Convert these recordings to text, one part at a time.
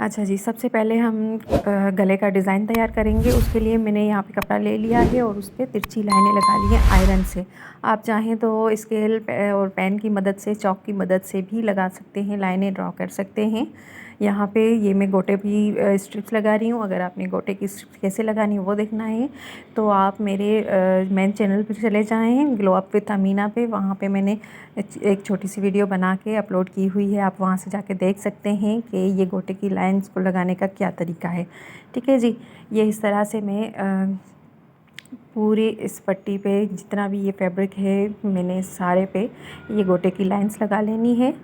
अच्छा जी, सबसे पहले हम गले का डिज़ाइन तैयार करेंगे। उसके लिए मैंने यहाँ पे कपड़ा ले लिया है और उस पे तिरछी लाइनें लगा ली हैं आयरन से। आप चाहें तो स्केल और पेन की मदद से, चॉक की मदद से भी लगा सकते हैं, लाइनें ड्रॉ कर सकते हैं। यहाँ पे ये मैं गोटे भी स्ट्रिप्स लगा रही हूँ। अगर आपने गोटे की स्ट्रिप्स कैसे लगानी है वो देखना है तो आप मेरे मेन चैनल पर चले जाएँ, ग्लो अप विद अमीना पे। वहाँ पे मैंने एक छोटी सी वीडियो बना के अपलोड की हुई है। आप वहाँ से जाके देख सकते हैं कि ये गोटे की लाइंस को लगाने का क्या तरीका है। ठीक है जी, ये इस तरह से मैं पूरी इस पट्टी पे जितना भी ये फैब्रिक है मैंने सारे पे ये गोटे की लाइंस लगा लेनी है।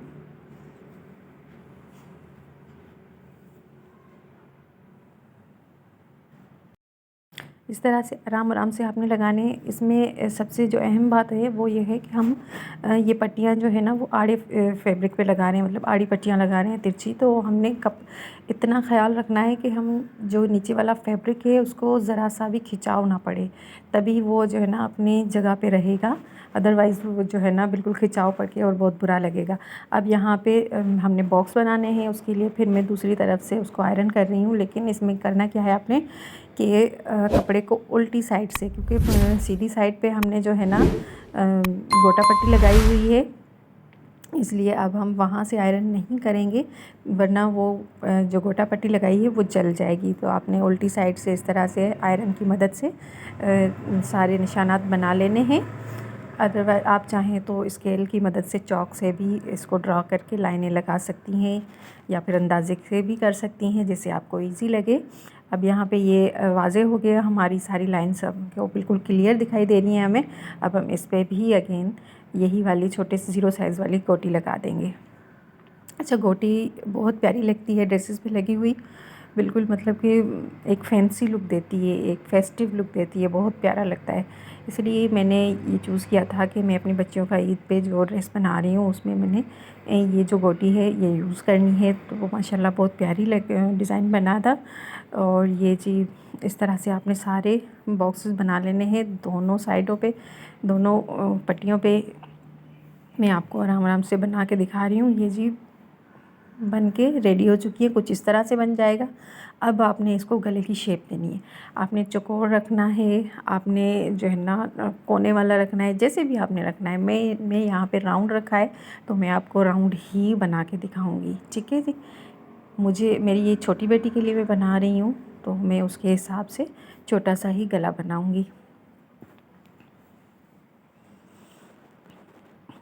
इस तरह से आराम आराम से आपने लगाने हैं। इसमें सबसे जो अहम बात है वो ये है कि हम ये पट्टियाँ जो है ना वो आड़े फैब्रिक पे लगा रहे हैं, मतलब आड़ी पट्टियाँ लगा रहे हैं तिरछी। तो हमने कब इतना ख्याल रखना है कि हम जो नीचे वाला फैब्रिक है उसको ज़रा सा भी खिंचाव ना पड़े, तभी वो जो है ना अपनी जगह पे रहेगा। अदरवाइज़ वो जो है ना बिल्कुल खिंचाव पड़ के और बहुत बुरा लगेगा। अब यहाँ पे हमने बॉक्स बनाने हैं, उसके लिए फिर मैं दूसरी तरफ से उसको आयरन कर रही हूँ। लेकिन इसमें करना क्या है आपने कि कपड़े को उल्टी साइड से, क्योंकि सीधी साइड पे हमने जो है ना गोटा पट्टी लगाई हुई है, इसलिए अब हम वहाँ से आयरन नहीं करेंगे, वरना वो जो गोटा पट्टी लगाई है वो जल जाएगी। तो आपने उल्टी साइड से इस तरह से आयरन की मदद से सारे निशानात बना लेने हैं। अदरवाइज आप चाहें तो स्केल की मदद से, चॉक से भी इसको ड्रॉ करके लाइनें लगा सकती हैं, या फिर अंदाजे से भी कर सकती हैं, जैसे आपको इजी लगे। अब यहाँ पे ये वाज़े हो गया, हमारी सारी लाइन्स अब को बिल्कुल क्लियर दिखाई दे रही हैं हमें। अब हम इस पे भी अगेन यही वाली छोटे से 0 साइज़ वाली गोटी लगा देंगे। अच्छा, गोटी बहुत प्यारी लगती है ड्रेसेस पे लगी हुई, बिल्कुल मतलब कि एक फैंसी लुक देती है, एक फेस्टिव लुक देती है, बहुत प्यारा लगता है। इसलिए मैंने ये चूज़ किया था कि मैं अपनी बच्चियों का ईद पे जो ड्रेस बना रही हूँ उसमें मैंने ये जो गोटी है ये यूज़ करनी है। तो वो माशाल्लाह बहुत प्यारी डिज़ाइन बना था। और ये जी इस तरह से आपने सारे बॉक्सेस बना लेने हैं दोनों साइडों पे, दोनों पट्टियों पे। मैं आपको आराम आराम से बना के दिखा रही हूँ। ये जी बन के रेडी हो चुकी है, कुछ इस तरह से बन जाएगा। अब आपने इसको गले की शेप देनी है। आपने चौकोर रखना है, आपने जो है ना कोने वाला रखना है, जैसे भी आपने रखना है। मैं यहाँ पे राउंड रखा है तो मैं आपको राउंड ही बना के दिखाऊंगी। ठीक है जी, मुझे मेरी ये छोटी बेटी के लिए मैं बना रही हूँ तो मैं उसके हिसाब से छोटा सा ही गला बनाऊँगी।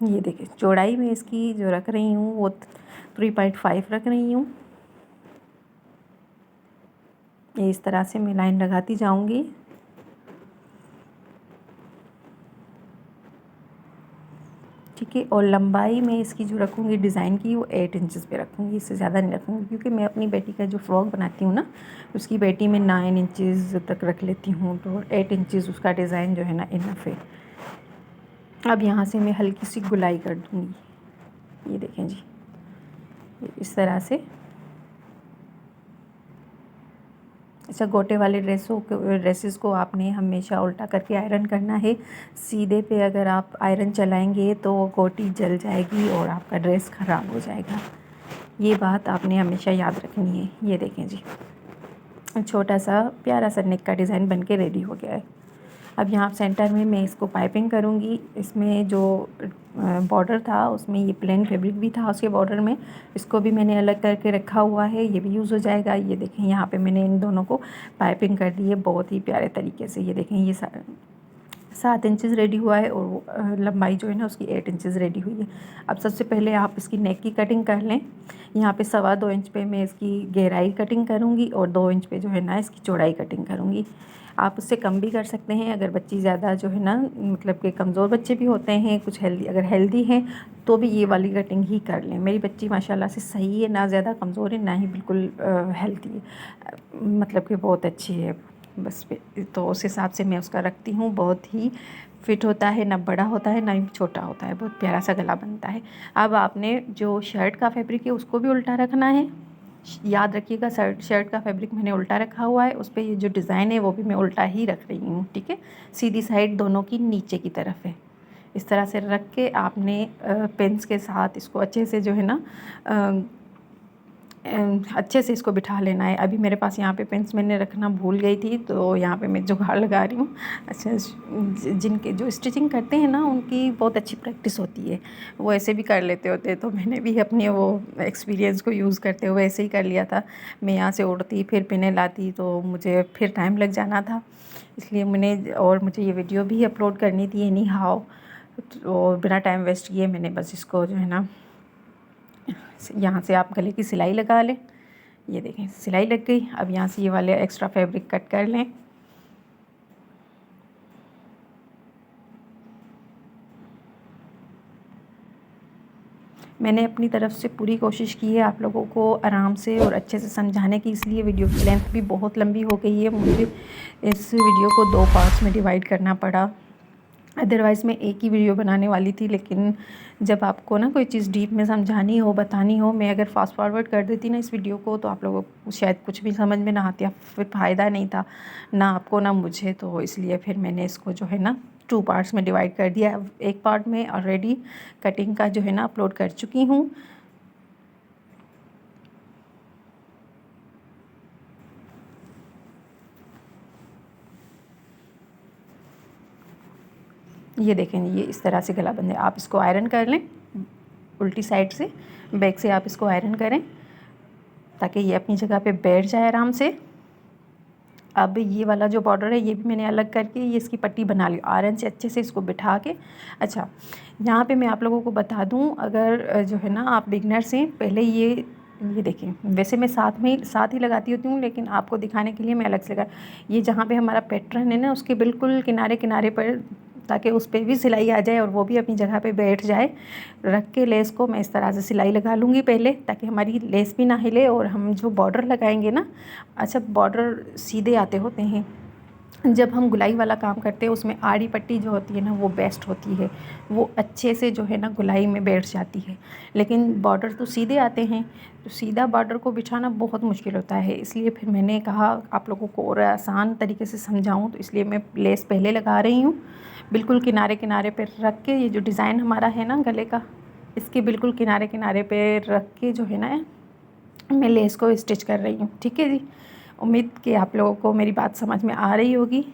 ये देखिए, चौड़ाई में इसकी जो रख रही हूँ वो 3.5 रख रही हूँ। ये इस तरह से मैं लाइन लगाती जाऊंगी। ठीक है, और लंबाई में इसकी जो रखूँगी डिज़ाइन की वो 8 इंचेस पे रखूँगी, इससे ज़्यादा नहीं रखूँगी, क्योंकि मैं अपनी बेटी का जो फ्रॉक बनाती हूँ ना उसकी बेटी में 9 इंचेस तक रख लेती हूँ, तो 8 इंचेस उसका डिज़ाइन जो है ना इनफ है। अब यहाँ से मैं हल्की सी गुलाई कर दूँगी। ये देखें जी, इस तरह से। अच्छा, गोटे वाले ड्रेसेस को आपने हमेशा उल्टा करके आयरन करना है। सीधे पे अगर आप आयरन चलाएंगे तो गोटी जल जाएगी और आपका ड्रेस ख़राब हो जाएगा। ये बात आपने हमेशा याद रखनी है। ये देखें जी, छोटा सा प्यारा सा नेक का डिज़ाइन बन के रेडी हो गया है। अब यहाँ सेंटर में मैं इसको पाइपिंग करूँगी। इसमें जो बॉर्डर था उसमें ये प्लेन फैब्रिक भी था उसके बॉर्डर में, इसको भी मैंने अलग करके रखा हुआ है, ये भी यूज़ हो जाएगा। ये देखें, यहाँ पे मैंने इन दोनों को पाइपिंग कर दी है बहुत ही प्यारे तरीके से। ये देखें, ये 7 इंचेस रेडी हुआ है और लंबाई जो है ना उसकी 8 इंचेस रेडी हुई है। अब सबसे पहले आप इसकी नेक की कटिंग कर लें। यहाँ पे 2.25 इंच पे मैं इसकी गहराई कटिंग करूँगी और 2 इंच पे जो है ना इसकी चौड़ाई कटिंग करूँगी। आप उससे कम भी कर सकते हैं अगर बच्ची ज़्यादा जो है ना, मतलब कि कमज़ोर बच्चे भी होते हैं, कुछ हेल्दी, अगर हेल्दी हैं तो भी ये वाली कटिंग ही कर लें। मेरी बच्ची माशाल्लाह से सही है, ना ज़्यादा कमज़ोर है ना ही बिल्कुल हेल्दी है, मतलब कि बहुत अच्छी है बस। तो उस हिसाब से मैं उसका रखती हूँ। बहुत ही फिट होता है, ना बड़ा होता है ना ही छोटा होता है, बहुत प्यारा सा गला बनता है। अब आपने जो शर्ट का फैब्रिक है उसको भी उल्टा रखना है। याद रखिएगा, शर्ट का फैब्रिक मैंने उल्टा रखा हुआ है, उस पर ये जो डिज़ाइन है वो भी मैं उल्टा ही रख रही हूँ। ठीक है, सीधी साइड दोनों की नीचे की तरफ है। इस तरह से रख के आपने पेंस के साथ इसको अच्छे से जो है ना अच्छे से इसको बिठा लेना है। अभी मेरे पास यहाँ पे पेंस मैंने रखना भूल गई थी, तो यहाँ पे मैं जुगाड़ लगा रही हूँ। अच्छा, जिनके जो स्टिचिंग करते हैं ना उनकी बहुत अच्छी प्रैक्टिस होती है, वो ऐसे भी कर लेते होते हैं। तो मैंने भी अपने वो एक्सपीरियंस को यूज़ करते हुए ऐसे ही कर लिया था। मैं यहाँ से उड़ती फिर पिने लाती, तो मुझे फिर टाइम लग जाना था, इसलिए मुझे ये वीडियो भी अपलोड करनी थी एनी हाउ। तो बिना टाइम वेस्ट किए मैंने बस इसको जो है ना, यहाँ से आप गले की सिलाई लगा लें। ये देखें सिलाई लग गई। अब यहाँ से ये वाले एक्स्ट्रा फैब्रिक कट कर लें। मैंने अपनी तरफ से पूरी कोशिश की है आप लोगों को आराम से और अच्छे से समझाने की, इसलिए वीडियो की लेंथ भी बहुत लंबी हो गई है। मुझे इस वीडियो को 2 पार्ट्स में डिवाइड करना पड़ा, अदरवाइज़ मैं एक ही वीडियो बनाने वाली थी। लेकिन जब आपको ना कोई चीज़ डीप में समझानी हो, बतानी हो, मैं अगर फास्ट फॉरवर्ड कर देती ना इस वीडियो को, तो आप लोगों को शायद कुछ भी समझ में ना आती, फिर फ़ायदा नहीं था ना आपको ना मुझे। तो इसलिए फिर मैंने इसको जो है ना 2 पार्ट्स में डिवाइड कर दिया। एक पार्ट में ऑलरेडी कटिंग का जो है ना अपलोड कर चुकी हूँ। ये देखें, ये इस तरह से गला बंद है। आप इसको आयरन कर लें उल्टी साइड से, बैक से आप इसको आयरन करें ताकि ये अपनी जगह पे बैठ जाए आराम से। अब ये वाला जो बॉर्डर है ये भी मैंने अलग करके ये इसकी पट्टी बना ली, आयरन से अच्छे से इसको बिठा के। अच्छा, यहाँ पे मैं आप लोगों को बता दूँ, अगर जो है ना आप बिगनर्स हैं, पहले ये देखें, वैसे मैं साथ ही लगाती होती हूँ, लेकिन आपको दिखाने के लिए मैं अलग से लगा। ये जहाँ पे हमारा पैटर्न है ना उसके बिल्कुल किनारे किनारे पर, ताकि उस पर भी सिलाई आ जाए और वो भी अपनी जगह पे बैठ जाए, रख के लेस को मैं इस तरह से सिलाई लगा लूँगी पहले, ताकि हमारी लेस भी ना हिले। और हम जो बॉर्डर लगाएंगे ना, अच्छा बॉर्डर सीधे आते होते हैं, जब हम गुलाई वाला काम करते हैं उसमें आड़ी पट्टी जो होती है ना वो बेस्ट होती है, वो अच्छे से जो है ना गुलाई में बैठ जाती है। लेकिन बॉर्डर तो सीधे आते हैं, तो सीधा बॉर्डर को बिछाना बहुत मुश्किल होता है। इसलिए फिर मैंने कहा आप लोगों को और आसान तरीके से समझाऊं, तो इसलिए मैं लेस पहले लगा रही हूँ, बिल्कुल किनारे किनारे पर रख के। ये जो डिज़ाइन हमारा है ना गले का, इसके बिल्कुल किनारे किनारे पर रख के जो है ना मैं लेस को स्टिच कर रही हूँ। ठीक है जी, उम्मीद कि आप लोगों को मेरी बात समझ में आ रही होगी।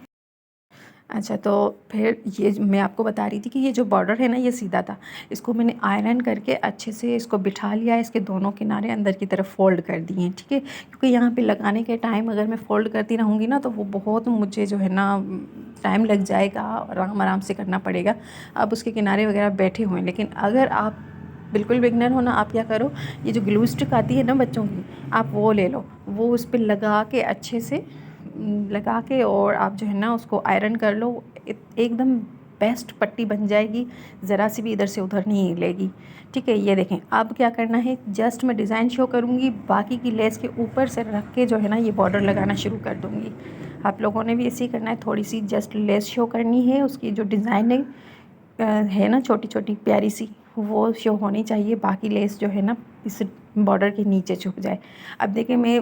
अच्छा, तो फिर ये मैं आपको बता रही थी कि ये जो बॉर्डर है ना ये सीधा था, इसको मैंने आयरन करके अच्छे से इसको बिठा लिया, इसके दोनों किनारे अंदर की तरफ फ़ोल्ड कर दिए हैं। ठीक है, क्योंकि यहाँ पे लगाने के टाइम अगर मैं फ़ोल्ड करती रहूँगी ना तो वो बहुत मुझे जो है ना टाइम लग जाएगा, आराम आराम से करना पड़ेगा। अब उसके किनारे वगैरह बैठे हुए हैं, लेकिन अगर आप बिल्कुल बिगनर हो ना, आप क्या करो, ये जो ग्लू स्टिक आती है ना बच्चों की, आप वो ले लो, वो उस पर लगा के अच्छे से लगा के और आप जो है ना उसको आयरन कर लो, एकदम बेस्ट पट्टी बन जाएगी, ज़रा सी भी इधर से उधर नहीं हिलेगी। ठीक है, ये देखें। अब क्या करना है, जस्ट मैं डिज़ाइन शो करूँगी, बाकी की लेस के ऊपर से रख के जो है ना ये बॉर्डर लगाना शुरू कर दूँगी। आप लोगों ने भी ऐसे ही करना है, थोड़ी सी जस्ट लेस शो करनी है, उसकी जो डिज़ाइनिंग है ना छोटी छोटी प्यारी सी, वो शो होनी चाहिए, बाकी लेस जो है ना इस बॉर्डर के नीचे छुप जाए। अब देखिए, मैं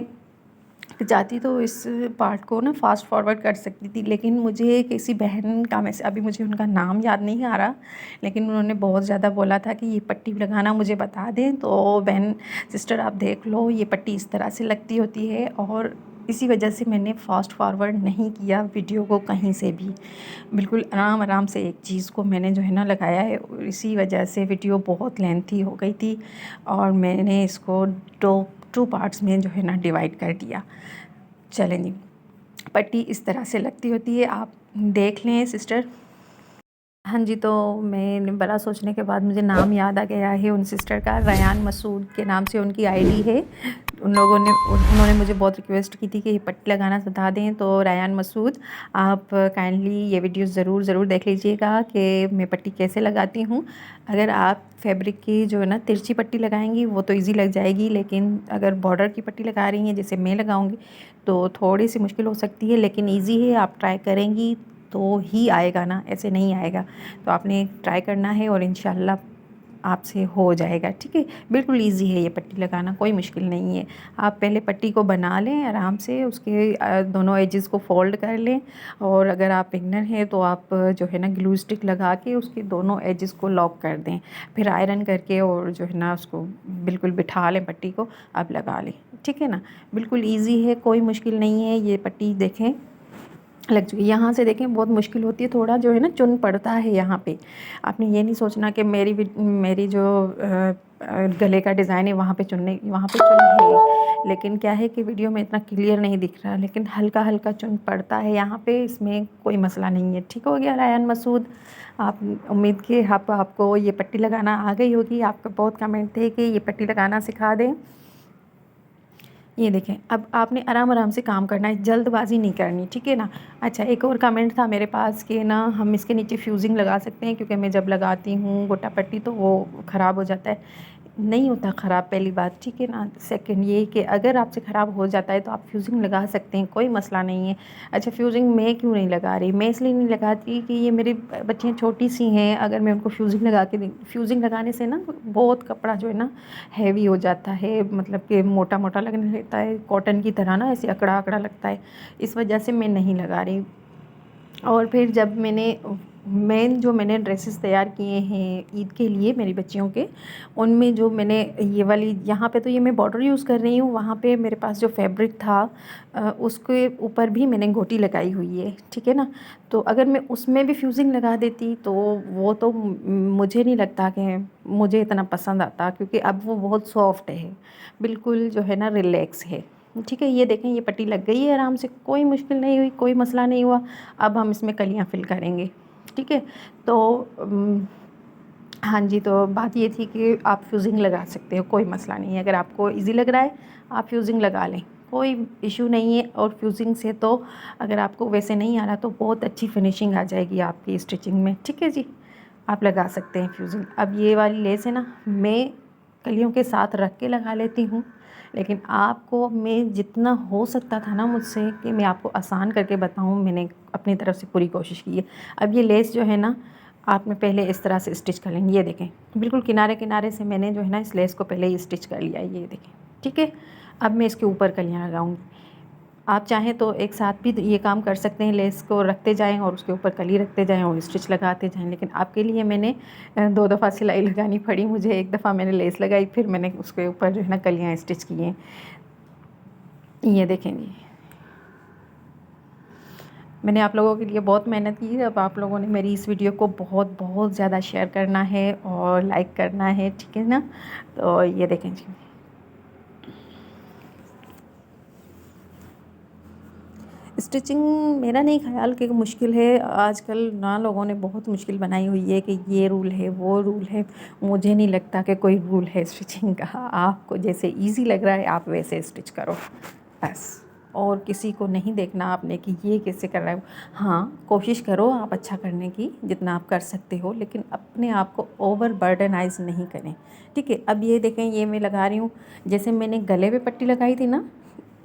चाहती तो इस पार्ट को ना फास्ट फॉरवर्ड कर सकती थी, लेकिन मुझे किसी बहन का मैसेज, अभी मुझे उनका नाम याद नहीं आ रहा, लेकिन उन्होंने बहुत ज़्यादा बोला था कि ये पट्टी लगाना मुझे बता दें। तो बहन सिस्टर आप देख लो, ये पट्टी इस तरह से लगती होती है, और इसी वजह से मैंने फ़ास्ट फॉरवर्ड नहीं किया वीडियो को कहीं से भी, बिल्कुल आराम आराम से एक चीज़ को मैंने जो है ना लगाया है, और इसी वजह से वीडियो बहुत लेंथी हो गई थी, और मैंने इसको टू पार्ट्स में जो है ना डिवाइड कर दिया। चलें जी, पट्टी इस तरह से लगती होती है, आप देख लें सिस्टर। हाँ जी, तो मैंने बड़ा सोचने के बाद मुझे नाम याद आ गया है उन सिस्टर का, रयान मसूद के नाम से उनकी आईडी है। उन्होंने मुझे बहुत रिक्वेस्ट की थी कि ये पट्टी लगाना बता दें। तो रयान मसूद, आप काइंडली ये वीडियो ज़रूर देख लीजिएगा कि मैं पट्टी कैसे लगाती हूँ। अगर आप फैब्रिक की जो है ना तिरछी पट्टी लगाएंगी वो तो इजी लग जाएगी, लेकिन अगर बॉर्डर की पट्टी लगा रही हैं जैसे मैं लगाऊंगी तो थोड़ी सी मुश्किल हो सकती है, लेकिन ईजी है, आप ट्राई करेंगी तो ही आएगा ना, ऐसे नहीं आएगा। तो आपने ट्राई करना है और इंशाल्लाह आपसे हो जाएगा। ठीक है, बिल्कुल ईजी है ये पट्टी लगाना, कोई मुश्किल नहीं है। आप पहले पट्टी को बना लें आराम से, उसके दोनों एजेस को फोल्ड कर लें, और अगर आप बिगनर हैं तो आप जो है ना ग्लू स्टिक लगा के उसके दोनों एजेस को लॉक कर दें, फिर आयरन करके और जो है ना उसको बिल्कुल बिठा लें, पट्टी को आप लगा लें। ठीक है ना, बिल्कुल ईजी है, कोई मुश्किल नहीं है। ये पट्टी देखें लग चुकी है। यहाँ से देखें बहुत मुश्किल होती है, थोड़ा जो है ना चुन पड़ता है यहाँ पे। आपने ये नहीं सोचना कि मेरी जो गले का डिज़ाइन है वहाँ पे चुन है, लेकिन क्या है कि वीडियो में इतना क्लियर नहीं दिख रहा, लेकिन हल्का हल्का चुन पड़ता है यहाँ पे, इसमें कोई मसला नहीं है। ठीक हो गया रायन मसूद, आप उम्मीद के आपको ये पट्टी लगाना आ गई होगी। आपका बहुत कमेंट थे कि ये पट्टी लगाना सिखा दें। ये देखें, अब आपने आराम आराम से काम करना है, जल्दबाजी नहीं करनी। ठीक है ना। अच्छा, एक और कमेंट था मेरे पास कि ना हम इसके नीचे फ्यूजिंग लगा सकते हैं, क्योंकि मैं जब लगाती हूँ गोटा पट्टी तो वो ख़राब हो जाता है। नहीं होता ख़राब, पहली बात। ठीक है ना। सेकंड ये कि अगर आपसे ख़राब हो जाता है तो आप फ्यूजिंग लगा सकते हैं, कोई मसला नहीं है। अच्छा, फ्यूजिंग मैं क्यों नहीं लगा रही? मैं इसलिए नहीं लगाती कि ये मेरी बच्चियाँ छोटी सी हैं, अगर मैं उनको फ्यूजिंग लगा के फ्यूजिंग लगाने से ना बहुत कपड़ा जो है ना हैवी हो जाता है, मतलब कि मोटा मोटा लगने लगता है, कॉटन की तरह ना ऐसे अकड़ा अकड़ा लगता है। इस वजह से मैं नहीं लगा रही। और फिर जब मैंने ड्रेसेस तैयार किए हैं ईद के लिए मेरी बच्चियों के, उनमें जो मैंने ये वाली यहाँ पे तो ये मैं बॉर्डर यूज़ कर रही हूँ, वहाँ पे मेरे पास जो फैब्रिक था उसके ऊपर भी मैंने गोटी लगाई हुई है। ठीक है ना। तो अगर मैं उसमें भी फ्यूजिंग लगा देती तो वो तो मुझे नहीं लगता कि मुझे इतना पसंद आता, क्योंकि अब वो बहुत सॉफ्ट है, बिल्कुल जो है ना रिलैक्स है। ठीक है, ये देखें ये पट्टी लग गई है आराम से, कोई मुश्किल नहीं हुई, कोई मसला नहीं हुआ। अब हम इसमें कलियाँ फिल करेंगे। ठीक है, तो हाँ जी, तो बात ये थी कि आप फ्यूजिंग लगा सकते हो, कोई मसला नहीं है। अगर आपको इजी लग रहा है आप फ्यूजिंग लगा लें, कोई इशू नहीं है। और फ्यूजिंग से तो अगर आपको वैसे नहीं आ रहा तो बहुत अच्छी फिनिशिंग आ जाएगी आपकी स्टिचिंग में। ठीक है जी, आप लगा सकते हैं फ्यूजिंग। अब ये वाली लेस है ना, मैं कलियों के साथ रख के लगा लेती हूँ, लेकिन आपको मैं जितना हो सकता था ना मुझसे कि मैं आपको आसान करके बताऊँ, मैंने अपनी तरफ से पूरी कोशिश की है। अब ये लेस जो है ना, आपने पहले इस तरह से स्टिच कर लेंगे। ये देखें, बिल्कुल किनारे किनारे से मैंने जो है ना इस लेस को पहले ही स्टिच कर लिया है। ये देखें, ठीक है। अब मैं इसके ऊपर कलियाँ लगाऊंगी। आप चाहें तो एक साथ भी ये काम कर सकते हैं, लेस को रखते जाएं और उसके ऊपर कली रखते जाएं और स्टिच लगाते जाएं, लेकिन आपके लिए मैंने 2 दफ़ा सिलाई लगानी पड़ी मुझे। एक दफ़ा मैंने लेस लगाई, फिर मैंने उसके ऊपर जो है ना कलियाँ स्टिच की हैं। ये देखें जी, मैंने आप लोगों के लिए बहुत मेहनत की है। अब आप लोगों ने मेरी इस वीडियो को बहुत बहुत ज़्यादा शेयर करना है और लाइक करना है। ठीक है ना। तो ये देखें जी, स्टिचिंग मेरा नहीं ख्याल कि मुश्किल है। आजकल ना लोगों ने बहुत मुश्किल बनाई हुई है कि ये रूल है वो रूल है। मुझे नहीं लगता कि कोई रूल है स्टिचिंग का। आपको जैसे इजी लग रहा है आप वैसे स्टिच करो बस, और किसी को नहीं देखना आपने कि ये कैसे कर रहा है। हाँ, कोशिश करो आप अच्छा करने की जितना आप कर सकते हो, लेकिन अपने आप को ओवर बर्डनाइज नहीं करें। ठीक है। अब ये देखें, ये मैं लगा रही हूँ, जैसे मैंने गले पे पट्टी लगाई थी ना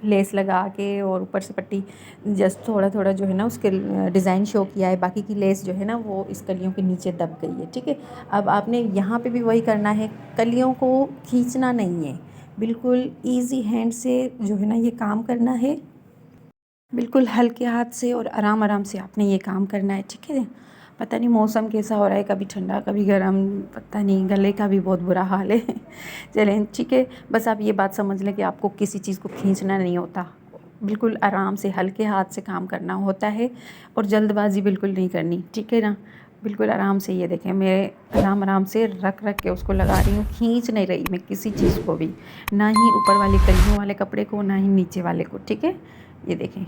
लेस लगा के, और ऊपर से पट्टी जस्ट थोड़ा थोड़ा जो है ना उसके डिज़ाइन शो किया है, बाकी की लेस जो है ना वो इस कलियों के नीचे दब गई है। ठीक है। अब आपने यहाँ पे भी वही करना है, कलियों को खींचना नहीं है, बिल्कुल इजी हैंड से जो है ना ये काम करना है, बिल्कुल हल्के हाथ से और आराम आराम से आपने ये काम करना है। ठीक है। पता नहीं मौसम कैसा हो रहा है, कभी ठंडा कभी गर्म, पता नहीं, गले का भी बहुत बुरा हाल है। चलें ठीक है, बस आप ये बात समझ लें कि आपको किसी चीज़ को खींचना नहीं होता, बिल्कुल आराम से हल्के हाथ से काम करना होता है, और जल्दबाजी बिल्कुल नहीं करनी। ठीक है ना। बिल्कुल आराम से, ये देखें मैं आराम आराम से रख रख के उसको लगा रही हूँ, खींच नहीं रही मैं किसी चीज़ को भी, ना ही ऊपर वाले कलियों वाले कपड़े को, ना ही नीचे वाले को। ठीक है। ये देखें,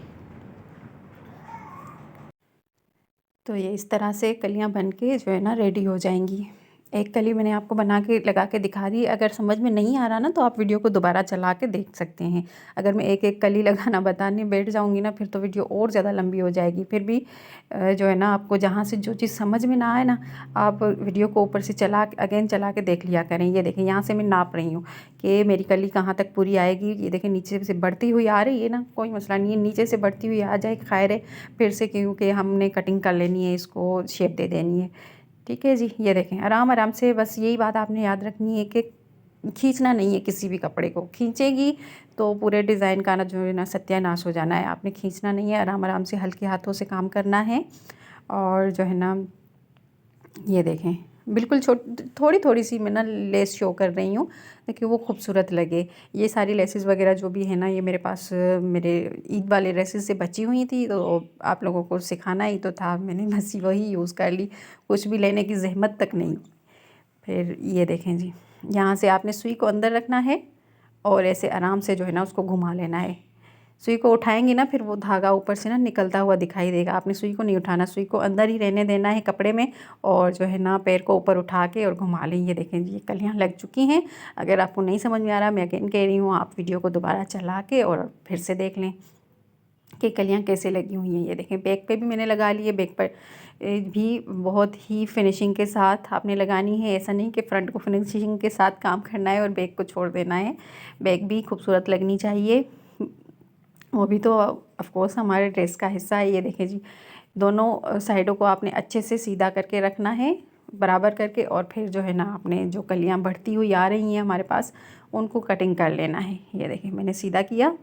तो ये इस तरह से कलियां बन के जो है ना रेडी हो जाएंगी। एक कली मैंने आपको बना के लगा के दिखा दी। अगर समझ में नहीं आ रहा ना तो आप वीडियो को दोबारा चला के देख सकते हैं। अगर मैं एक एक कली लगाना बताने बैठ जाऊंगी ना फिर तो वीडियो और ज़्यादा लंबी हो जाएगी। फिर भी जो है ना आपको जहाँ से जो चीज़ समझ में ना आए ना, आप वीडियो को ऊपर से अगेन चला के देख लिया करें। ये देखें, यहाँ से मैं नाप रही हूँ कि मेरी कली कहाँ तक पूरी आएगी। ये देखें नीचे से बढ़ती हुई आ रही है ना, कोई मसला नहीं है, नीचे से बढ़ती हुई आ जाए खैर है, फिर से, क्योंकि हमने कटिंग कर लेनी है, इसको शेप दे देनी है। ठीक है जी। ये देखें आराम आराम से, बस यही बात आपने याद रखनी है कि खींचना नहीं है किसी भी कपड़े को। खींचेगी तो पूरे डिज़ाइन का ना जो है ना सत्यानाश हो जाना है। आपने खींचना नहीं है, आराम आराम से हल्के हाथों से काम करना है। और जो है ना ये देखें बिल्कुल थोड़ी थोड़ी सी मैं ना लेस शो कर रही हूँ ताकि वो खूबसूरत लगे। ये सारी लेसेस वगैरह जो भी है ना, ये मेरे पास मेरे ईद वाले ड्रेसेस से बची हुई थी, तो आप लोगों को सिखाना ही तो था, मैंने बस वही यूज़ कर ली, कुछ भी लेने की ज़हमत तक नहीं। फिर ये देखें जी, यहाँ से आपने सुई को अंदर रखना है और ऐसे आराम से जो है ना उसको घुमा लेना है। सुई को उठाएंगे ना, फिर वो धागा ऊपर से ना निकलता हुआ दिखाई देगा। आपने सुई को नहीं उठाना, सुई को अंदर ही रहने देना है कपड़े में, और जो है ना पैर को ऊपर उठा के और घुमा लें। ये देखें जी, ये कलियाँ लग चुकी हैं। अगर आपको नहीं समझ में आ रहा, मैं अगेन कह रही हूँ, आप वीडियो को दोबारा चला के और फिर से देख लें कि कलियाँ कैसे लगी हुई हैं। ये देखें बैक पे भी मैंने लगा ली है, बैक पर भी बहुत ही फिनिशिंग के साथ आपने लगानी है। ऐसा नहीं कि फ्रंट को फिनिशिंग के साथ काम करना है और बैक को छोड़ देना है। बैक भी खूबसूरत लगनी चाहिए, वो भी तो ऑफ कोर्स हमारे ड्रेस का हिस्सा है। ये देखें जी, दोनों साइडों को आपने अच्छे से सीधा करके रखना है, बराबर करके, और फिर जो है ना आपने जो कलियां बढ़ती हुई आ रही हैं हमारे पास, उनको कटिंग कर लेना है। ये देखें मैंने सीधा किया।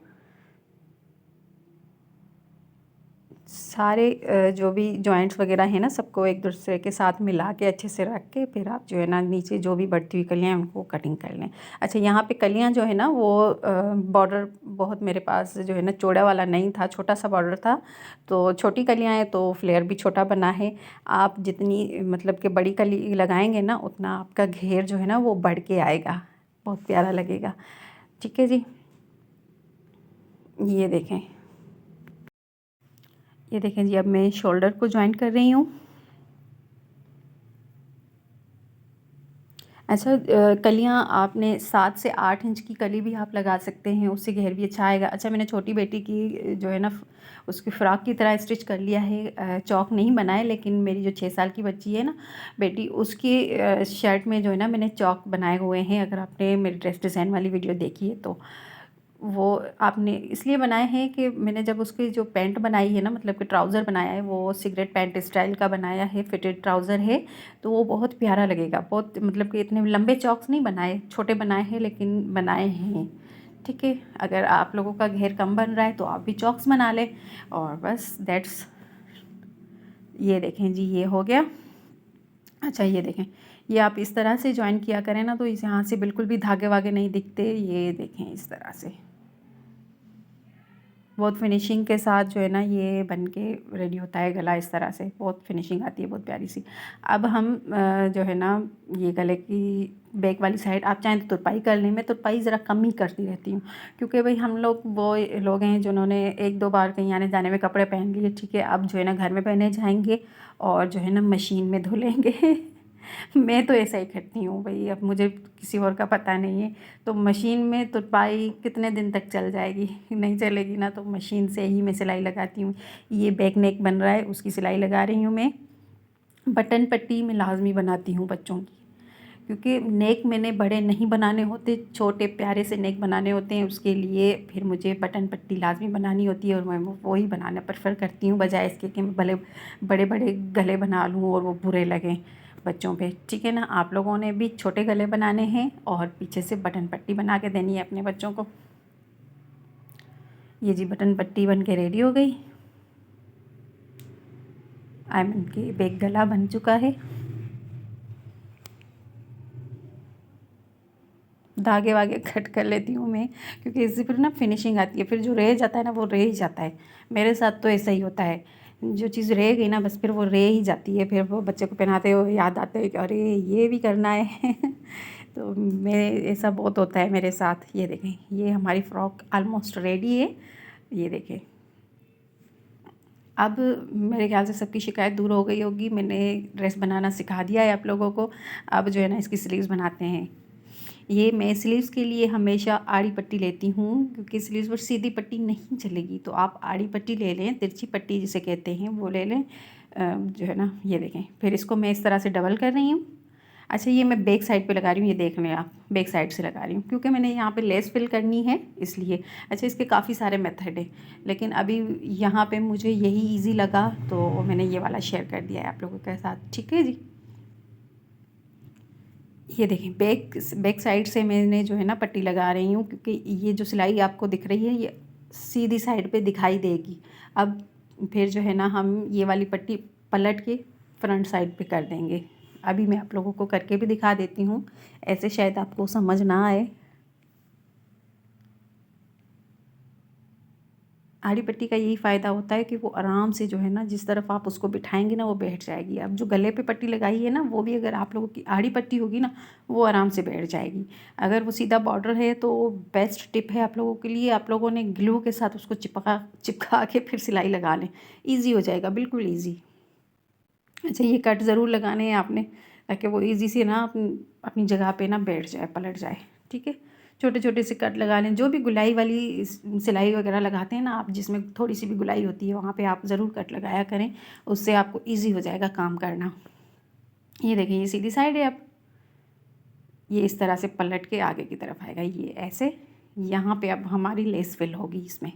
सारे जो भी जॉइंट्स वगैरह हैं ना, सबको एक दूसरे के साथ मिला के अच्छे से रख के फिर आप जो है ना नीचे जो भी बढ़ती हुई कलियाँ हैं उनको कटिंग कर लें। अच्छा, यहाँ पे कलियाँ जो है ना वो बॉर्डर बहुत मेरे पास जो है ना चौड़ा वाला नहीं था, छोटा सा बॉर्डर था, तो छोटी कलियाँ हैं तो फ्लेयर भी छोटा बना है। आप जितनी मतलब कि बड़ी कली लगाएंगे ना, उतना आपका घेर जो है ना वो बढ़ के आएगा, बहुत प्यारा लगेगा। ठीक है जी, ये देखें, ये देखें जी, अब मैं शोल्डर को ज्वाइन कर रही हूँ। अच्छा, कलियाँ आपने 7 से 8 इंच की कली भी आप लगा सकते हैं, उससे घेर भी अच्छा आएगा। अच्छा, मैंने छोटी बेटी की जो है ना उसकी फ़्रॉक की तरह स्टिच कर लिया है, चौक नहीं बनाए, लेकिन मेरी जो 6 साल की बच्ची है ना बेटी, उसकी शर्ट में जो है ना मैंने चौक बनाए हुए हैं। अगर आपने मेरी ड्रेस डिज़ाइन वाली वीडियो देखी है तो वो आपने इसलिए बनाए हैं कि मैंने जब उसकी जो पैंट बनाई है ना, मतलब कि ट्राउज़र बनाया है, वो सिगरेट पैंट स्टाइल का बनाया है, फिटेड ट्राउज़र है, तो वो बहुत प्यारा लगेगा। बहुत मतलब कि इतने लंबे चॉक्स नहीं बनाए, छोटे बनाए हैं, लेकिन बनाए हैं। ठीक है, अगर आप लोगों का घेर कम बन रहा है तो आप भी चॉक्स बना लें, और बस दैट्स। ये देखें जी, ये हो गया। अच्छा, ये देखें, ये आप इस तरह से ज्वाइन किया करें ना, तो इस यहाँ से बिल्कुल भी धागे वागे नहीं दिखते। ये देखें इस तरह से बहुत फिनिशिंग के साथ जो है ना ये बन के रेडी होता है गला। इस तरह से बहुत फिनिशिंग आती है, बहुत प्यारी सी। अब हम जो है ना ये गले की बैक वाली साइड आप चाहें तो तुरपाई कर लें। मैं तुरपाई ज़रा कम ही करती रहती हूँ, क्योंकि भाई हम लोग वो लोग हैं जिन्होंने 1-2 बार कहीं आने जाने में कपड़े पहन लिए, ठीक है, अब जो है ना घर में पहने जाएंगे और जो है ना मशीन में धुलेंगे। मैं तो ऐसा ही करती हूँ भाई, अब मुझे किसी और का पता नहीं है। तो मशीन में तुरपाई कितने दिन तक चल जाएगी, नहीं चलेगी ना, तो मशीन से ही मैं सिलाई लगाती हूँ। ये बैक नेक बन रहा है, उसकी सिलाई लगा रही हूँ मैं। बटन पट्टी मैं लाजमी बनाती हूँ बच्चों की, क्योंकि नेक मैंने बड़े नहीं बनाने होते, छोटे प्यारे से नेक बनाने होते हैं, उसके लिए फिर मुझे बटन पट्टी लाजमी बनानी होती है, और मैं वो ही बनाना प्रेफर करती हूँ, बजाय इसके कि मैं भले बड़े बड़े गले बना लूँ और वो बुरे लगें बच्चों पे। ठीक है ना, आप लोगों ने भी छोटे गले बनाने हैं और पीछे से बटन पट्टी बना के देनी है अपने बच्चों को। ये जी बटन पट्टी बन के रेडी हो गई। आयमन के बैक गला बन चुका है। धागे वागे कट कर लेती हूँ मैं, क्योंकि इससे फिर ना फिनिशिंग आती है। फिर जो रह जाता है ना वो रह ही जाता है, मेरे साथ तो ऐसा ही होता है। जो चीज़ रह गई ना बस फिर वो रह ही जाती है, फिर वो बच्चे को पहनाते हुए याद आता है कि अरे ये भी करना है। तो मेरे ऐसा बहुत होता है मेरे साथ। ये देखें, ये हमारी फ़्रॉक ऑलमोस्ट रेडी है। ये देखें, अब मेरे ख्याल से सबकी शिकायत दूर हो गई होगी, मैंने ड्रेस बनाना सिखा दिया है आप लोगों को। अब जो है ना इसकी स्लीव्स बनाते हैं। ये मैं स्लीव्स के लिए हमेशा आड़ी पट्टी लेती हूँ, क्योंकि स्लीव्स पर सीधी पट्टी नहीं चलेगी, तो आप आड़ी पट्टी ले लें, तिरछी पट्टी जिसे कहते हैं वो ले लें। जो है ना ये देखें, फिर इसको मैं इस तरह से डबल कर रही हूँ। अच्छा, ये मैं बैक साइड पे लगा रही हूँ, ये देख लें आप, बैक साइड से लगा रही हूँ, क्योंकि मैंने यहाँ पे लेस फिल करनी है इसलिए। अच्छा, इसके काफ़ी सारे मेथड हैं, लेकिन अभी यहाँ पे मुझे यही इजी लगा, तो मैंने ये वाला शेयर कर दिया है आप लोगों के साथ। ठीक है जी। ये देखें बैक बैक साइड से मैंने जो है ना पट्टी लगा रही हूँ, क्योंकि ये जो सिलाई आपको दिख रही है ये सीधी साइड पे दिखाई देगी। अब फिर जो है ना हम ये वाली पट्टी पलट के फ्रंट साइड पे कर देंगे। अभी मैं आप लोगों को करके भी दिखा देती हूँ, ऐसे शायद आपको समझ ना आए। आड़ी पट्टी का यही फ़ायदा होता है कि वो आराम से जो है ना जिस तरफ आप उसको बिठाएंगे ना वो बैठ जाएगी। अब जो गले पे पट्टी लगाई है ना वो भी अगर आप लोगों की आड़ी पट्टी होगी ना वो आराम से बैठ जाएगी। अगर वो सीधा बॉर्डर है तो बेस्ट टिप है आप लोगों के लिए, आप लोगों ने ग्लू के साथ उसको चिपका के फिर सिलाई लगा लें, ईजी हो जाएगा, बिल्कुल ईजी। अच्छा, ये कट ज़रूर लगाने हैं आपने, ताकि वो ईजी से ना अपनी जगह पे ना बैठ जाए, पलट जाए। ठीक है, छोटे छोटे से कट लगा लें। जो भी गुलाई वाली सिलाई वगैरह लगाते हैं ना आप, जिसमें थोड़ी सी भी गुलाई होती है वहाँ पे आप ज़रूर कट लगाया करें, उससे आपको ईजी हो जाएगा काम करना। ये देखिए, ये सीधी साइड है। अब ये इस तरह से पलट के आगे की तरफ आएगा, ये ऐसे। यहाँ पे अब हमारी लेस फिल होगी इसमें।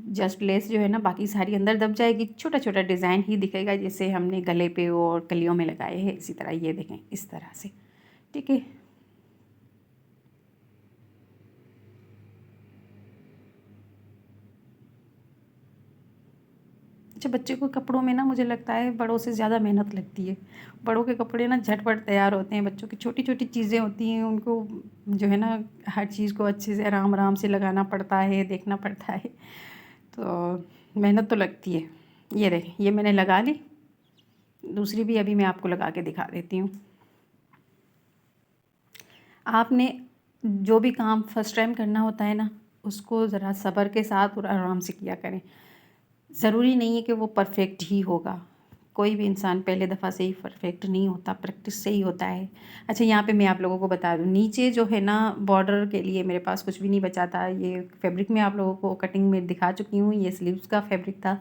जस्ट लेस जो है ना बाकी सारी अंदर दब जाएगी, छोटा छोटा डिज़ाइन ही दिखेगा जैसे हमने गले पे और कलियों में लगाए हैं, इसी तरह ये देखें इस तरह से। ठीक है, अच्छा, बच्चे को कपड़ों में ना मुझे लगता है बड़ों से ज़्यादा मेहनत लगती है। बड़ों के कपड़े ना झटपट तैयार होते हैं, बच्चों की छोटी छोटी चीज़ें होती हैं, उनको जो है ना हर चीज़ को अच्छे से आराम आराम से लगाना पड़ता है, देखना पड़ता है, तो मेहनत तो लगती है। ये देखें, ये मैंने लगा ली, दूसरी भी अभी मैं आपको लगा के दिखा देती हूँ। आपने जो भी काम फर्स्ट टाइम करना होता है ना उसको ज़रा सब्र के साथ और आराम से किया करें। ज़रूरी नहीं है कि वो परफेक्ट ही होगा, कोई भी इंसान पहले दफ़ा से ही परफेक्ट नहीं होता, प्रैक्टिस से ही होता है। अच्छा, यहाँ पे मैं आप लोगों को बता दूँ, नीचे जो है ना बॉर्डर के लिए मेरे पास कुछ भी नहीं बचा था। ये फैब्रिक मैं आप लोगों को कटिंग में दिखा चुकी हूँ, ये स्लीव्स का फैब्रिक था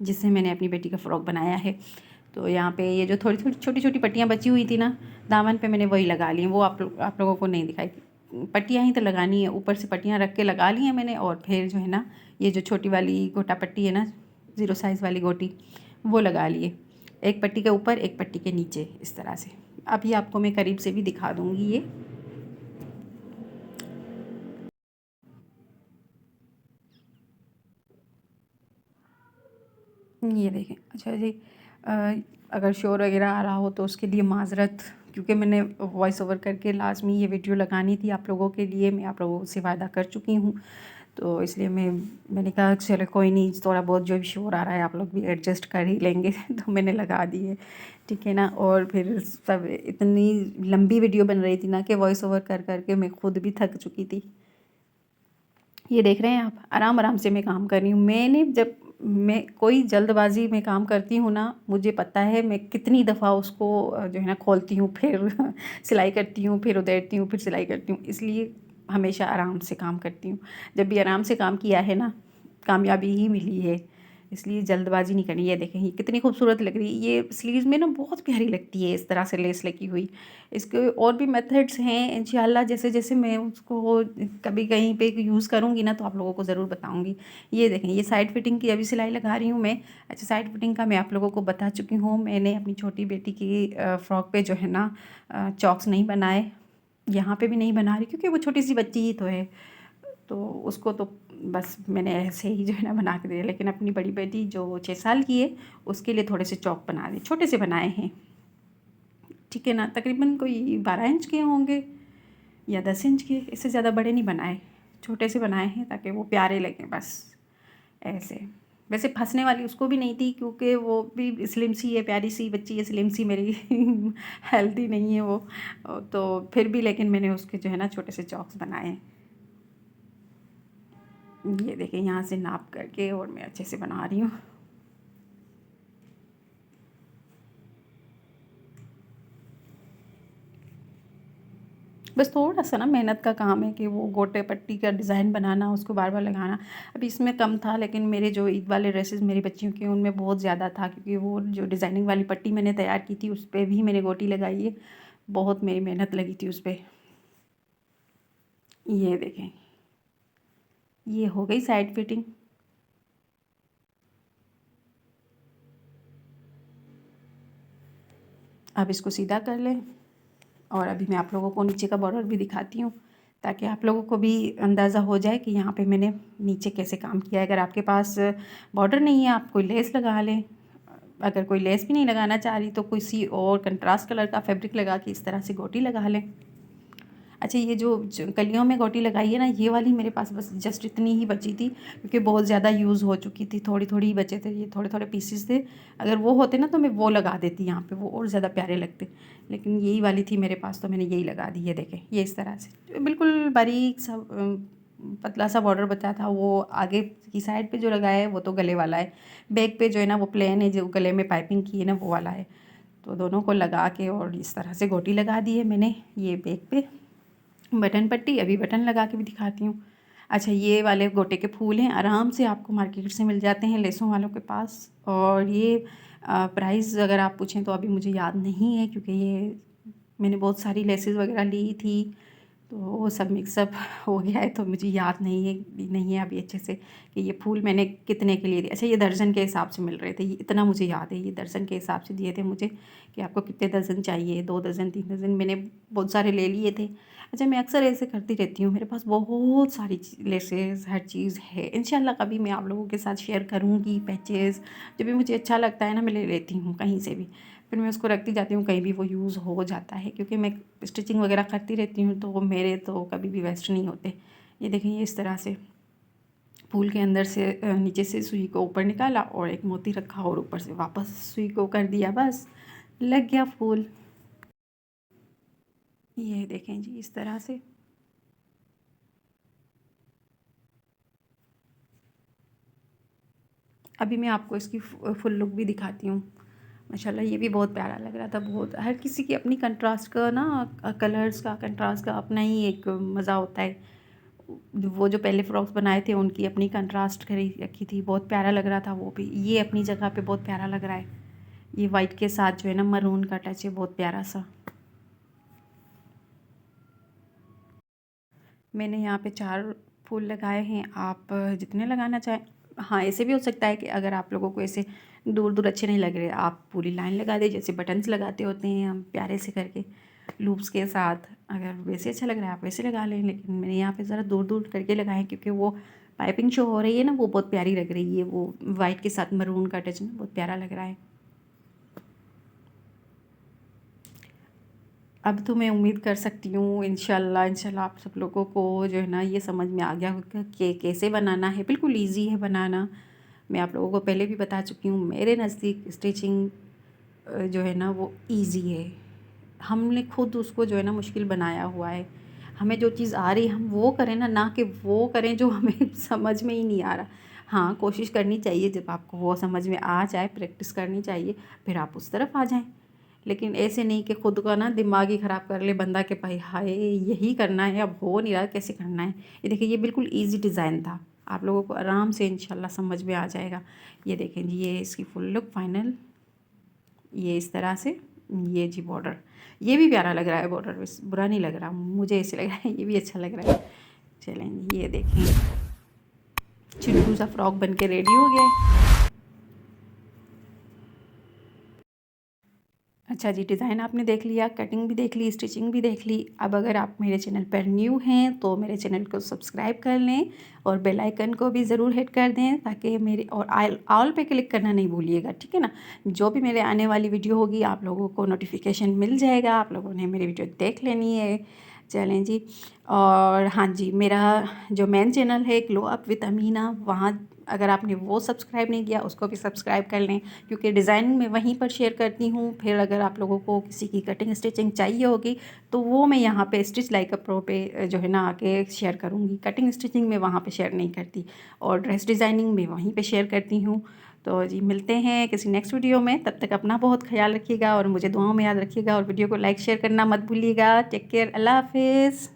जिससे मैंने अपनी बेटी का फ़्रॉक बनाया है। तो यहाँ पे ये जो थोड़ी थोड़ी छोटी छोटी पट्टियाँ बची हुई थी ना दामन पे, मैंने वही लगा ली, वो आप लोगों को नहीं दिखाई। पट्टियाँ ही तो लगानी है, ऊपर से पट्टियाँ रख के लगा ली हैं मैंने, और फिर जो है ना ये जो छोटी वाली गोटा पट्टी है ना, ज़ीरो साइज़ वाली गोटी, वो लगा लिए, एक पट्टी के ऊपर एक पट्टी के नीचे इस तरह से। अभी आपको मैं करीब से भी दिखा दूँगी ये देखें। अच्छा जी, अगर शोर वगैरह आ रहा हो तो उसके लिए माज़रत, क्योंकि मैंने वॉइस ओवर करके लाजमी ये वीडियो लगानी थी आप लोगों के लिए, मैं आप लोगों से वादा कर चुकी हूँ, तो इसलिए मैंने कहा चलो कोई नहीं, थोड़ा बहुत जो भी शोर आ रहा है आप लोग भी एडजस्ट कर ही लेंगे तो मैंने लगा दी है। ठीक है ना, और फिर सब इतनी लंबी वीडियो बन रही थी ना कि वॉइस ओवर कर करके मैं खुद भी थक चुकी थी। ये देख रहे हैं आप, आराम आराम से मैं काम कर रही हूँ। मैंने जब मैं कोई जल्दबाजी में काम करती हूँ ना, मुझे पता है मैं कितनी दफ़ा उसको जो है ना खोलती हूँ, फिर सिलाई करती हूँ, फिर उधेड़ती हूँ, फिर सिलाई करती हूँ, इसलिए हमेशा आराम से काम करती हूँ। जब भी आराम से काम किया है ना कामयाबी ही मिली है, इसलिए जल्दबाजी नहीं करनी। ये देखें, ये कितनी खूबसूरत लग रही है, ये स्लीव्स में ना बहुत प्यारी लगती है इस तरह से लेस लगी हुई। इसके और भी मेथड्स हैं इंशाल्लाह, जैसे जैसे मैं उसको कभी कहीं पे यूज़ करूँगी ना तो आप लोगों को ज़रूर बताऊँगी। ये देखें, ये साइड फिटिंग की अभी सिलाई लगा रही हूँ मैं। अच्छा, साइड फिटिंग का मैं आप लोगों को बता चुकी हूँ, मैंने अपनी छोटी बेटी की फ़्रॉक पे जो है ना चॉक्स नहीं बनाए, यहाँ पे भी नहीं बना रही क्योंकि वो छोटी सी बच्ची ही तो है, तो उसको तो बस मैंने ऐसे ही जो है ना बना के दिया। लेकिन अपनी बड़ी बेटी जो 6 साल की है उसके लिए थोड़े से चौक बना दिए, छोटे से बनाए हैं। ठीक है ना, तकरीबन कोई 12 इंच के होंगे या 10 इंच के, इससे ज़्यादा बड़े नहीं बनाए, छोटे से बनाए हैं ताकि वो प्यारे लगें बस ऐसे। वैसे फंसने वाली उसको भी नहीं थी क्योंकि वो भी स्लिम सी है, प्यारी सी बच्ची है, स्लिम सी मेरी हेल्दी नहीं है वो, तो फिर भी लेकिन मैंने उसके जो है ना छोटे से चॉक्स बनाए हैं। ये देखिए, यहाँ से नाप करके और मैं अच्छे से बना रही हूँ। बस थोड़ा सा ना मेहनत का काम है कि वो गोटे पट्टी का डिज़ाइन बनाना, उसको बार बार लगाना। अभी इसमें कम था, लेकिन मेरे जो ईद वाले ड्रेसेस मेरी बच्चियों के उनमें बहुत ज़्यादा था, क्योंकि वो जो डिज़ाइनिंग वाली पट्टी मैंने तैयार की थी उस पर भी मैंने गोटी लगाई है, बहुत मेरी मेहनत लगी थी उस पर। ये देखें, ये हो गई साइड फिटिंग। अब इसको सीधा कर लें और अभी मैं आप लोगों को नीचे का बॉर्डर भी दिखाती हूँ, ताकि आप लोगों को भी अंदाज़ा हो जाए कि यहाँ पे मैंने नीचे कैसे काम किया है। अगर आपके पास बॉर्डर नहीं है, आप कोई लेस लगा लें। अगर कोई लेस भी नहीं लगाना चाह रही तो किसी और कंट्रास्ट कलर का फैब्रिक लगा के इस तरह से गोटी लगा लें। अच्छा, ये जो कलियों में गोटी लगाई है ना, ये वाली मेरे पास बस जस्ट इतनी ही बची थी, क्योंकि बहुत ज़्यादा यूज़ हो चुकी थी। थोड़ी थोड़ी ही बचे थे, ये थोड़े थोड़े पीसेस थे। अगर वो होते ना तो मैं वो लगा देती यहाँ पे, वो और ज़्यादा प्यारे लगते। लेकिन यही वाली थी मेरे पास तो मैंने यही लगा दी। ये देखें, ये इस तरह से बिल्कुल बारीक सा पतला सा बॉर्डर बचा था। वो आगे की साइड पे जो लगाया है वो तो गले वाला है, बैक पे जो है ना वो प्लेन है, जो गले में पाइपिंग की है ना वो वाला है। तो दोनों को लगा के और इस तरह से गोटी लगा दी है मैंने। ये बैक पे बटन पट्टी, अभी बटन लगा के भी दिखाती हूँ। अच्छा, ये वाले गोटे के फूल हैं, आराम से आपको मार्केट से मिल जाते हैं लेसों वालों के पास। और ये प्राइस अगर आप पूछें तो अभी मुझे याद नहीं है, क्योंकि ये मैंने बहुत सारी लेसेस वगैरह ली थी, तो वो सब मिक्सअप हो गया है, तो मुझे याद नहीं है अभी अच्छे से कि ये फूल मैंने कितने के लिए दिए। अच्छा, ये दर्जन के हिसाब से मिल रहे थे, ये इतना मुझे याद है, ये दर्जन के हिसाब से दिए थे मुझे कि आपको कितने दर्जन चाहिए, 2 दर्जन 3 दर्जन, मैंने बहुत सारे ले लिए थे। अच्छा, मैं अक्सर ऐसे करती रहती हूँ, मेरे पास बहुत सारी लेसेस हर चीज़ है। इंशाल्लाह कभी मैं आप लोगों के साथ शेयर करूँगी पैचेस, जब भी मुझे अच्छा लगता है ना मैं ले लेती हूँ कहीं से भी, फिर मैं उसको रखती जाती हूँ, कहीं भी वो यूज़ हो जाता है, क्योंकि मैं स्टिचिंग वगैरह करती रहती हूँ तो वो मेरे तो कभी भी वेस्ट नहीं होते। ये देखें, ये इस तरह से फूल के अंदर से नीचे से सुई को ऊपर निकाला और एक मोती रखा और ऊपर से वापस सुई को कर दिया, बस लग गया फूल। ये देखें जी, इस तरह से। अभी मैं आपको इसकी फुल लुक भी दिखाती हूँ। माशाल्लाह, ये भी बहुत प्यारा लग रहा था। बहुत, हर किसी की अपनी कंट्रास्ट का ना, कलर्स का कंट्रास्ट का अपना ही एक मज़ा होता है। वो जो पहले फ्रॉक्स बनाए थे उनकी अपनी कंट्रास्ट करी रखी थी, बहुत प्यारा लग रहा था वो भी। ये अपनी जगह पे बहुत प्यारा लग रहा है। ये वाइट के साथ जो है ना मरून का टच है, बहुत प्यारा सा। मैंने यहाँ पे 4 फूल लगाए हैं, आप जितने लगाना चाहें। हाँ, ऐसे भी हो सकता है कि अगर आप लोगों को ऐसे दूर दूर अच्छे नहीं लग रहे, आप पूरी लाइन लगा दें, जैसे बटन्स लगाते होते हैं हम प्यारे से करके लूप्स के साथ। अगर वैसे अच्छा लग रहा है आप वैसे लगा लें, लेकिन मैंने यहाँ पे ज़रा दूर दूर करके लगाए, क्योंकि वो पाइपिंग शो हो रही है ना, वो बहुत प्यारी लग रही है। वो वाइट के साथ मरून का टच ना बहुत प्यारा लग रहा है। अब तो मैं उम्मीद कर सकती हूँ इंशाल्लाह आप सब लोगों को जो है ना ये समझ में आ गया होगा कि कैसे बनाना है। बिल्कुल इजी है बनाना। मैं आप लोगों को पहले भी बता चुकी हूँ, मेरे नज़दीक स्टिचिंग जो है ना वो इजी है। हमने खुद उसको जो है ना मुश्किल बनाया हुआ है। हमें जो चीज़ आ रही है हम वो करें ना कि वो करें जो हमें समझ में ही नहीं आ रहा। हाँ, कोशिश करनी चाहिए, जब आपको वो समझ में आ जाए प्रैक्टिस करनी चाहिए, फिर आप उस तरफ आ जाएं। लेकिन ऐसे नहीं कि खुद का ना दिमाग ही ख़राब कर ले बंदा के भाई हाय यही करना है, अब हो नहीं रहा, कैसे करना है। ये देखिए, ये बिल्कुल इजी डिज़ाइन था, आप लोगों को आराम से इंशाल्लाह समझ में आ जाएगा। ये देखें जी, ये इसकी फुल लुक फाइनल, ये इस तरह से। ये जी बॉर्डर, ये भी प्यारा लग रहा है बॉर्डर, बस बुरा नहीं लग रहा, मुझे ऐसे लग रहा है ये भी अच्छा लग रहा है। चलें, ये देखें, चिंटू सा फ्रॉक बन के रेडी हो गया है। अच्छा जी, डिज़ाइन आपने देख लिया, कटिंग भी देख ली, स्टिचिंग भी देख ली। अब अगर आप मेरे चैनल पर न्यू हैं तो मेरे चैनल को सब्सक्राइब कर लें और बेल आइकन को भी ज़रूर हिट कर दें, ताकि मेरे और ऑल पे क्लिक करना नहीं भूलिएगा, ठीक है ना। जो भी मेरे आने वाली वीडियो होगी आप लोगों को नोटिफिकेशन मिल जाएगा, आप लोगों ने मेरी वीडियो देख लेनी है। चलें जी, और हाँ जी, मेरा जो मेन चैनल है ग्लो अप विद अमीना, वहाँ अगर आपने वो सब्सक्राइब नहीं किया उसको भी सब्सक्राइब कर लें, क्योंकि डिज़ाइन मैं वहीं पर शेयर करती हूँ। फिर अगर आप लोगों को किसी की कटिंग स्टिचिंग चाहिए होगी तो वो मैं यहाँ पे स्टिच लाइक अ प्रो पे जो है ना आके शेयर करूँगी। कटिंग स्टिचिंग मैं वहाँ पे शेयर नहीं करती, और ड्रेस डिज़ाइनिंग मैं वहीं पे शेयर करती हूँ। तो जी, मिलते हैं किसी नेक्स्ट वीडियो में, तब तक अपना बहुत ख्याल रखिएगा और मुझे दुआओं में याद रखिएगा, और वीडियो को लाइक शेयर करना मत भूलिएगा। टेक केयर, अल्लाह हाफिज़।